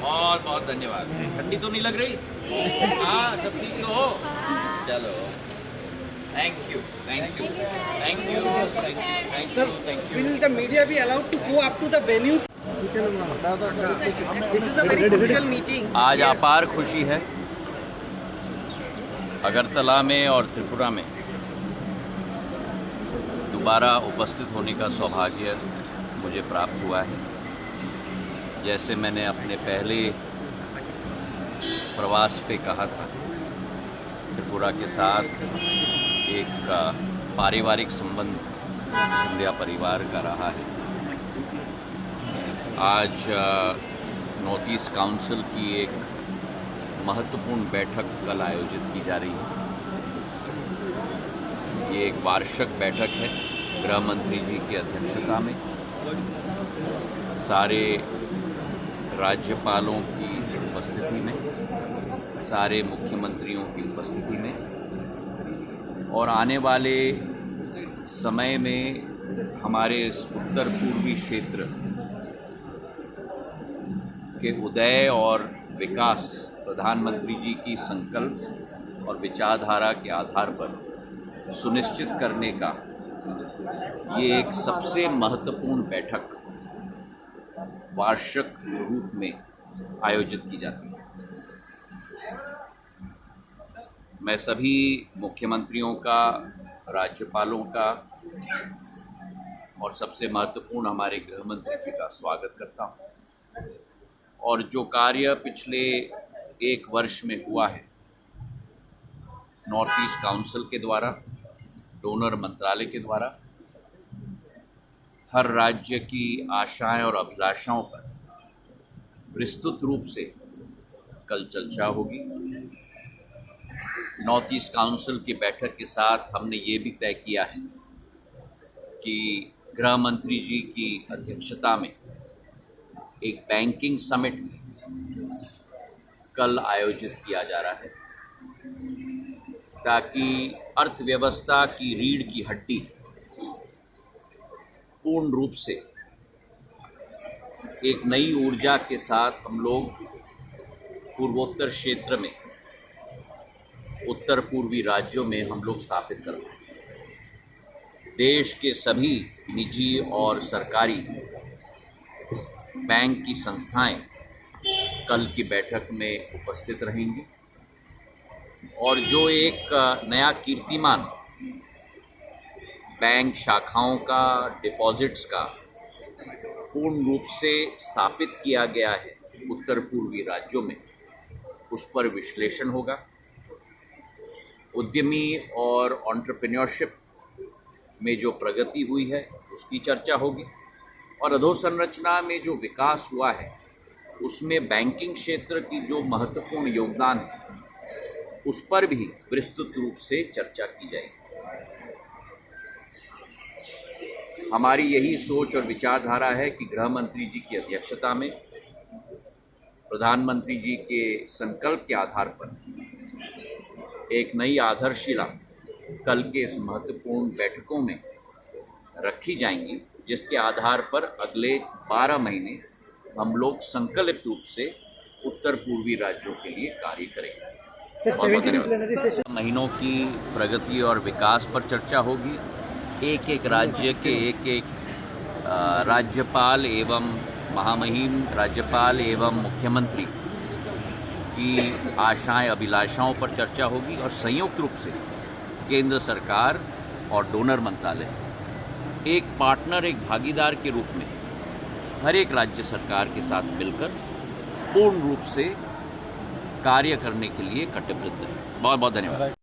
बहुत बहुत धन्यवाद। ठंडी तो नहीं लग रही? हाँ, सब ठीक तो हो? चलो, thank you, thank you, thank you, thank you, thank you, thank you. Will the media be allowed to go up to the venues? This is a very crucial meeting. आज अपार खुशी है अगरतला में और त्रिपुरा में दोबारा उपस्थित होने का सौभाग्य मुझे प्राप्त हुआ है। जैसे मैंने अपने पहले प्रवास पे कहा था, त्रिपुरा के साथ एक पारिवारिक संबंध सिंधिया परिवार का रहा है। आज नॉर्थ ईस्ट काउंसिल की एक महत्वपूर्ण बैठक कल आयोजित की जा रही है। ये एक वार्षिक बैठक है गृह मंत्री जी की अध्यक्षता में। सारे राज्यपालों की उपस्थिति में, सारे मुख्यमंत्रियों की उपस्थिति में, और आने वाले समय में हमारे उत्तर पूर्वी क्षेत्र के उदय और विकास प्रधानमंत्री जी की संकल्प और विचारधारा के आधार पर सुनिश्चित करने का ये एक सबसे महत्वपूर्ण बैठक वार्षिक रूप में आयोजित की जाती है। मैं सभी मुख्यमंत्रियों का, राज्यपालों का और सबसे महत्वपूर्ण हमारे गृह मंत्री जी का स्वागत करता हूँ। और जो कार्य पिछले एक वर्ष में हुआ है नॉर्थ ईस्ट काउंसिल के द्वारा, डोनर मंत्रालय के द्वारा, हर राज्य की आशाएं और अभिलाषाओं पर विस्तृत रूप से कल चर्चा होगी। नॉर्थ ईस्ट काउंसिल की बैठक के साथ हमने ये भी तय किया है कि गृह मंत्री जी की अध्यक्षता में एक बैंकिंग समिट कल आयोजित किया जा रहा है, ताकि अर्थव्यवस्था की रीढ़ की हड्डी पूर्ण रूप से एक नई ऊर्जा के साथ हम लोग पूर्वोत्तर क्षेत्र में, उत्तर पूर्वी राज्यों में हम लोग स्थापित कर पाएं। देश के सभी निजी और सरकारी बैंक की संस्थाएं कल की बैठक में उपस्थित रहेंगी और जो एक नया कीर्तिमान बैंक शाखाओं का, डिपॉजिट्स का पूर्ण रूप से स्थापित किया गया है उत्तर पूर्वी राज्यों में, उस पर विश्लेषण होगा। उद्यमी और एंटरप्रेन्योरशिप में जो प्रगति हुई है उसकी चर्चा होगी और अधोसंरचना में जो विकास हुआ है उसमें बैंकिंग क्षेत्र की जो महत्वपूर्ण योगदान है उस पर भी विस्तृत रूप से चर्चा की जाएगी। हमारी यही सोच और विचारधारा है कि गृह मंत्री जी की अध्यक्षता में प्रधानमंत्री जी के संकल्प के आधार पर एक नई आधारशिला कल के इस महत्वपूर्ण बैठकों में रखी जाएंगी, जिसके आधार पर अगले 12 महीने हम लोग संकल्पित रूप से उत्तर पूर्वी राज्यों के लिए कार्य करेंगे। महीनों की प्रगति और विकास पर चर्चा होगी। एक एक राज्य के एक एक राज्यपाल एवं महामहिम राज्यपाल एवं मुख्यमंत्री की आशाएं, अभिलाषाओं पर चर्चा होगी और संयुक्त रूप से केंद्र सरकार और डोनर मंत्रालय एक पार्टनर, एक भागीदार के रूप में हर एक राज्य सरकार के साथ मिलकर पूर्ण रूप से कार्य करने के लिए कटिबद्ध है। बहुत बहुत धन्यवाद।